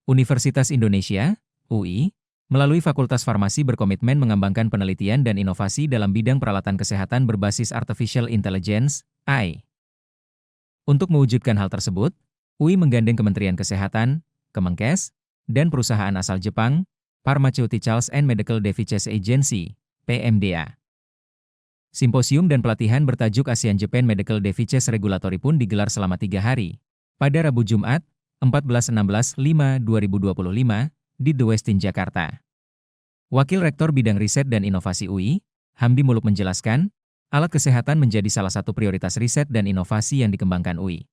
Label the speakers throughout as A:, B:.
A: Universitas Indonesia, UI, melalui Fakultas Farmasi berkomitmen mengembangkan penelitian dan inovasi dalam bidang peralatan kesehatan berbasis Artificial Intelligence, AI. Untuk mewujudkan hal tersebut, UI menggandeng Kementerian Kesehatan, Kemenkes, dan perusahaan asal Jepang, Pharmaceuticals and Medical Devices Agency, PMDA. Simposium dan pelatihan bertajuk ASEAN Japan Medical Devices Regulatory pun digelar selama 3 hari, pada Rabu Jumat, 14-16-5-2025, di The Westin, Jakarta. Wakil Rektor Bidang Riset dan Inovasi UI, Hamdi Muluk menjelaskan, alat kesehatan menjadi salah satu prioritas riset dan inovasi yang dikembangkan UI.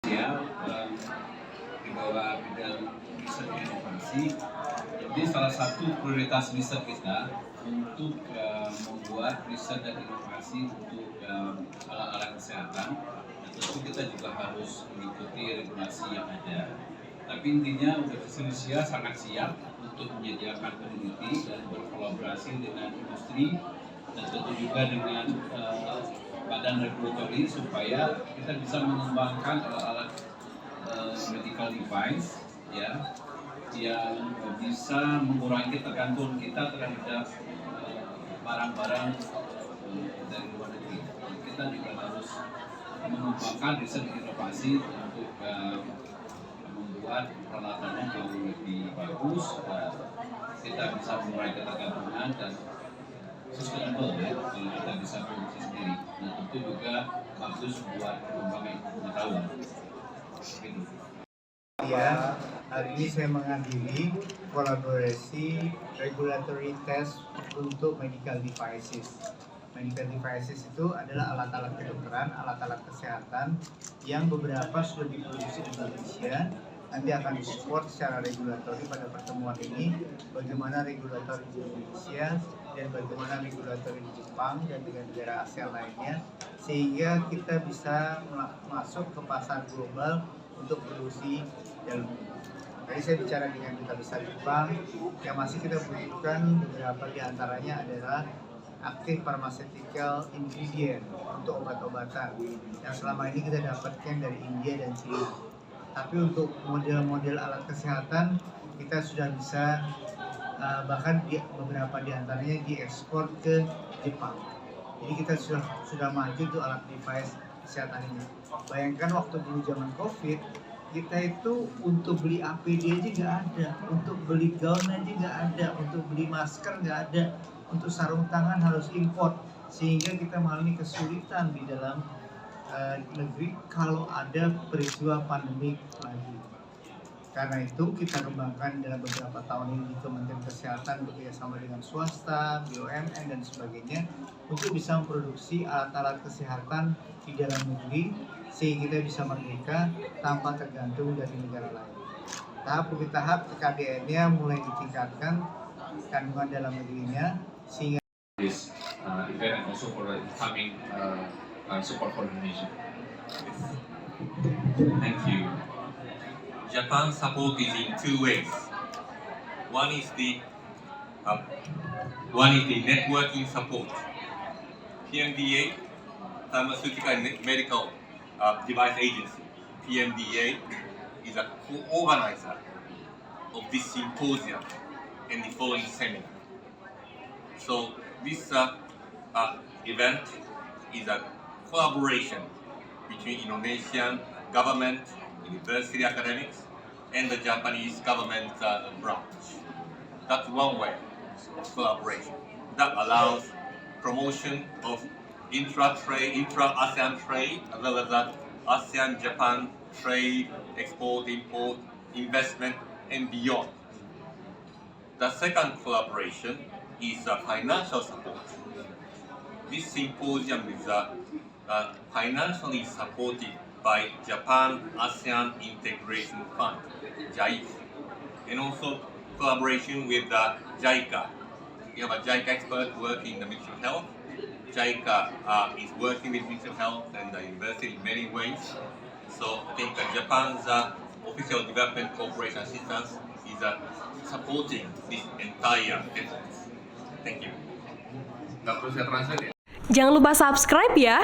B: Di bawah bidang riset dan inovasi, jadi salah satu prioritas riset kita untuk membuat riset dan inovasi untuk alat-alat kesehatan. Tentu kita juga harus mengikuti regulasi yang ada. Tapi intinya Universitas Indonesia sangat siap untuk menyediakan peneliti dan berkolaborasi dengan industri dan tentu juga dengan badan regulatori supaya kita bisa mengembangkan alat-alat medical device ya yang bisa mengurangi tergantung kita terhadap barang-barang dari luar negeri. Kita juga harus mengembangkan riset dan inovasi untuk membuat peralatannya jauh lebih bagus, kita bisa mengurangi ketergantungan dan sustainable ya, kalau kita bisa produksi sendiri. Nah tentu juga bagus buat pengembangan pengetahuan.
C: Ya, hari ini saya menghadiri kolaborasi regulatory test untuk medical devices. Medical devices itu adalah alat-alat kedokteran, alat-alat kesehatan yang beberapa sudah diproduksi di Indonesia. Nanti akan disupport secara regulatori pada pertemuan ini, bagaimana regulatori di Indonesia dan bagaimana regulatori di Jepang dan dengan negara ASEAN lainnya, sehingga kita bisa masuk ke pasar global untuk produksi dalam negeri. Tadi saya bicara dengan duta besar Jepang, yang masih kita butuhkan beberapa diantaranya adalah active pharmaceutical ingredient untuk obat-obatan yang selama ini kita dapatkan dari India dan China. Tapi untuk model-model alat kesehatan kita sudah bisa bahkan beberapa diantaranya diekspor ke Jepang. Jadi kita sudah maju untuk alat device kesehatan ini. Bayangkan waktu dulu zaman COVID, kita itu untuk beli APD aja nggak ada, untuk beli gaun aja nggak ada, untuk beli masker nggak ada, untuk sarung tangan harus import, sehingga kita mengalami kesulitan di dalam negeri kalau ada peristiwa pandemi lagi. Karena itu kita kembangkan dalam beberapa tahun ini di Kementerian Kesehatan bekerjasama dengan swasta, BUMN dan sebagainya untuk bisa memproduksi alat-alat kesehatan di dalam negeri sehingga kita bisa merdeka tanpa tergantung dari negara lain. Tahap demi tahap TKDN-nya mulai ditingkatkan kandungan dalam negerinya sehingga
B: this event and also for the incoming support for Indonesia.
D: Thank you. Japan support is in two ways. One is the networking support. PMDA, Pharmaceutical and Medical Device Agency. PMDA is a co-organizer of this symposium and the following seminar. So this event is a collaboration between Indonesian government, university academics, and the Japanese government branch. That's one way of collaboration. That allows promotion of intra-ASEAN trade, as well as that ASEAN-Japan trade, export, import, investment, and beyond. The second collaboration is financial support. This symposium is financially supported by Japan ASEAN Integration Fund, JAIF, and also collaboration with JICA. We have a JICA expert working in the Ministry of Health. JICA is working with Ministry of Health and the university in many ways. So I think Japan's Official Development Cooperation Assistance is supporting this entire effort. Thank you.
E: Jangan lupa subscribe ya.